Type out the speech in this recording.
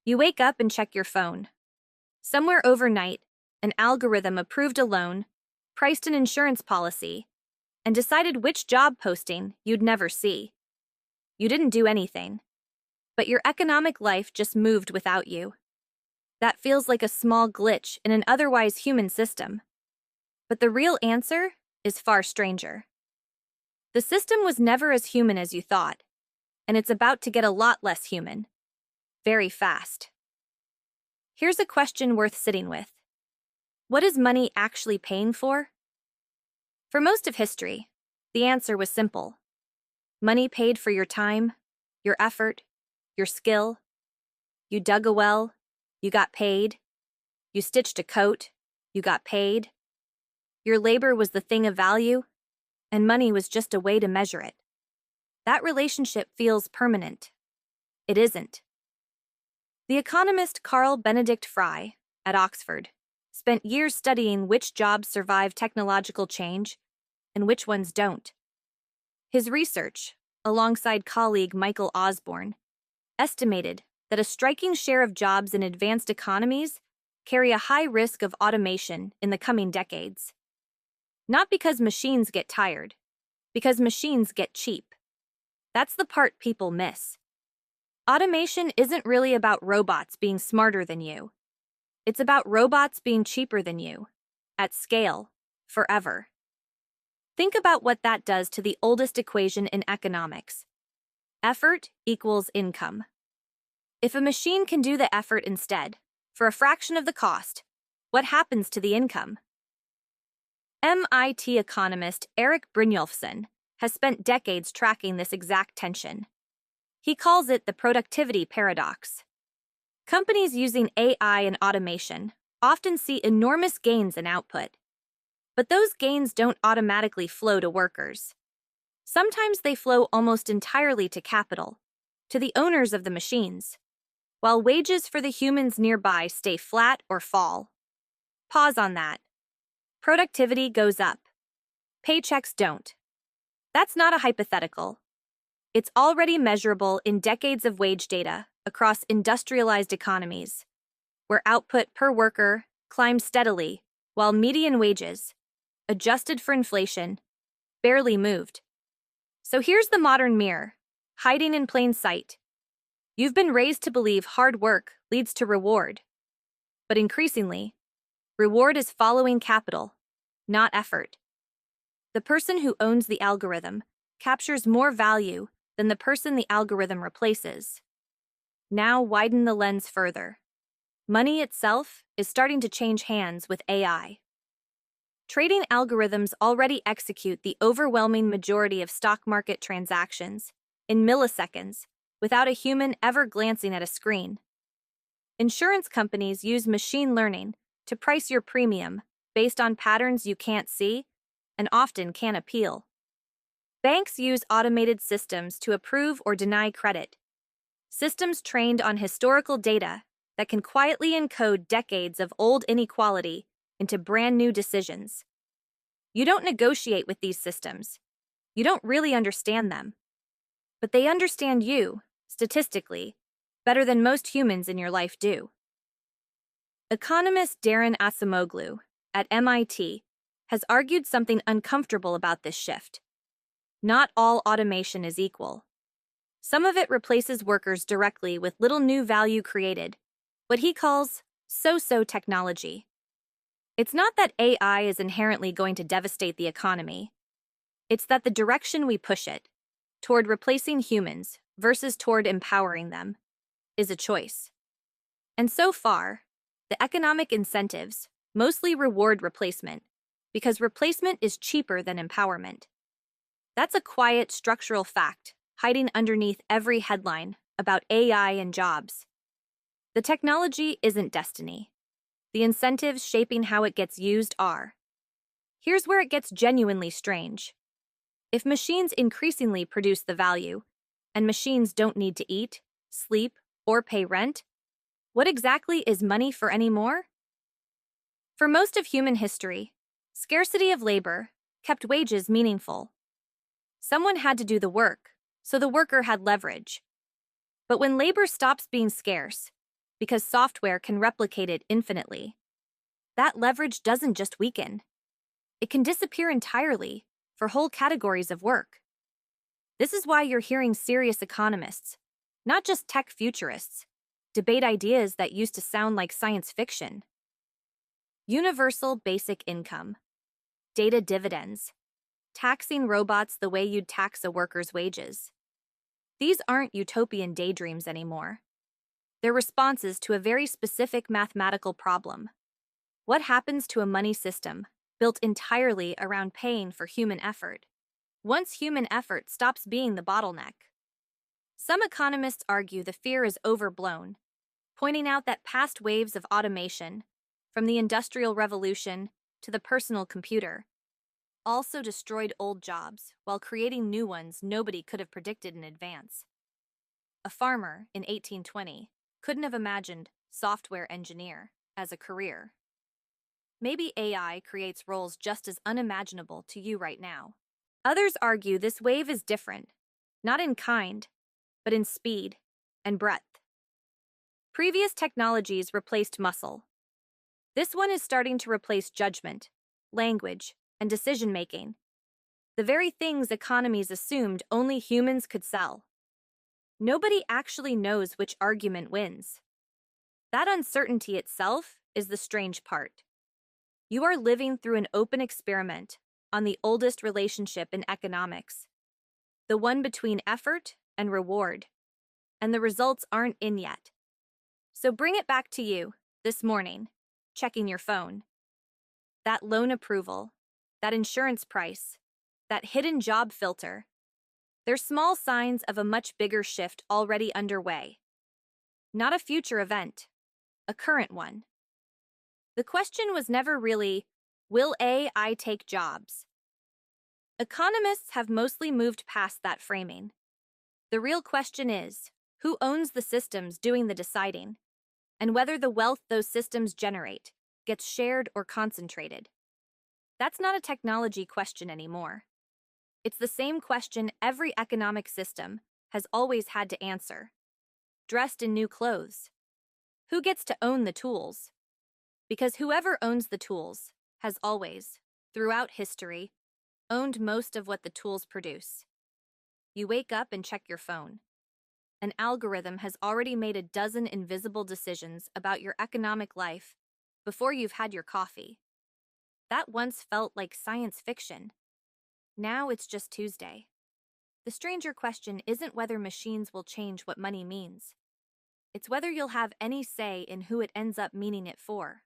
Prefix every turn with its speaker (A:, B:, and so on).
A: You wake up and check your phone. Somewhere overnight, an algorithm approved a loan, priced an insurance policy, and decided which job posting you'd never see. You didn't do anything, but your economic life just moved without you. That feels like a small glitch in an otherwise human system. But the real answer is far stranger. The system was never as human as you thought, and it's about to get a lot less human. Very fast. Here's a question worth sitting with. What is money actually paying for? For most of history, the answer was simple. Money paid for your time, your effort, your skill. You dug a well, you got paid. You stitched a coat, you got paid. Your labor was the thing of value, and money was just a way to measure it. That relationship feels permanent. It isn't. The economist Carl Benedict Fry, at Oxford, spent years studying which jobs survive technological change and which ones don't. His research, alongside colleague Michael Osborne, estimated that a striking share of jobs in advanced economies carry a high risk of automation in the coming decades. Not because machines get tired, because machines get cheap. That's the part people miss. Automation isn't really about robots being smarter than you. It's about robots being cheaper than you, at scale, forever. Think about what that does to the oldest equation in economics. Effort equals income. If a machine can do the effort instead, for a fraction of the cost, what happens to the income? MIT economist Eric Brynjolfsson has spent decades tracking this exact tension. He calls it the productivity paradox. Companies using AI and automation often see enormous gains in output. But those gains don't automatically flow to workers. Sometimes they flow almost entirely to capital, to the owners of the machines, while wages for the humans nearby stay flat or fall. Pause on that. Productivity goes up. Paychecks don't. That's not a hypothetical. It's already measurable in decades of wage data across industrialized economies, where output per worker climbs steadily while median wages, adjusted for inflation, barely moved. So here's the modern mirror, hiding in plain sight. You've been raised to believe hard work leads to reward. But increasingly, reward is following capital, not effort. The person who owns the algorithm captures more value than the person the algorithm replaces. Now widen the lens further. Money itself is starting to change hands with AI. Trading algorithms already execute the overwhelming majority of stock market transactions in milliseconds without a human ever glancing at a screen. Insurance companies use machine learning to price your premium based on patterns you can't see and often can't appeal. Banks use automated systems to approve or deny credit. Systems trained on historical data that can quietly encode decades of old inequality into brand new decisions. You don't negotiate with these systems. You don't really understand them. But they understand you, statistically, better than most humans in your life do. Economist Daron Acemoglu at MIT has argued something uncomfortable about this shift. Not all automation is equal. Some of it replaces workers directly with little new value created, what he calls so-so technology. It's not that AI is inherently going to devastate the economy. It's that the direction we push it, toward replacing humans versus toward empowering them, is a choice. And so far, the economic incentives mostly reward replacement, because replacement is cheaper than empowerment. That's a quiet structural fact hiding underneath every headline about AI and jobs. The technology isn't destiny. The incentives shaping how it gets used are. Here's where it gets genuinely strange. If machines increasingly produce the value, and machines don't need to eat, sleep, or pay rent, what exactly is money for anymore? For most of human history, scarcity of labor kept wages meaningful. Someone had to do the work, so the worker had leverage. But when labor stops being scarce, because software can replicate it infinitely. That leverage doesn't just weaken, it can disappear entirely for whole categories of work. This is why you're hearing serious economists, not just tech futurists, debate ideas that used to sound like science fiction. Universal basic income, data dividends, taxing robots the way you'd tax a worker's wages. These aren't utopian daydreams anymore. They're responses to a very specific mathematical problem. What happens to a money system built entirely around paying for human effort once human effort stops being the bottleneck? Some economists argue the fear is overblown, pointing out that past waves of automation, from the Industrial Revolution to the personal computer, also destroyed old jobs while creating new ones nobody could have predicted in advance. A farmer in 1820 couldn't have imagined software engineer as a career. Maybe AI creates roles just as unimaginable to you right now. Others argue this wave is different, not in kind, but in speed and breadth. Previous technologies replaced muscle. This one is starting to replace judgment, language, and decision-making, the very things economies assumed only humans could sell. Nobody actually knows which argument wins. That uncertainty itself is the strange part. You are living through an open experiment on the oldest relationship in economics, the one between effort and reward, and the results aren't in yet. So bring it back to you, this morning, checking your phone. That loan approval, that insurance price, that hidden job filter, they're small signs of a much bigger shift already underway. Not a future event, a current one. The question was never really, will AI take jobs? Economists have mostly moved past that framing. The real question is, who owns the systems doing the deciding, and whether the wealth those systems generate gets shared or concentrated. That's not a technology question anymore. It's the same question every economic system has always had to answer. Dressed in new clothes. Who gets to own the tools? Because whoever owns the tools has always, throughout history, owned most of what the tools produce. You wake up and check your phone. An algorithm has already made a dozen invisible decisions about your economic life before you've had your coffee. That once felt like science fiction. Now it's just Tuesday. The stranger question isn't whether machines will change what money means. It's whether you'll have any say in who it ends up meaning it for.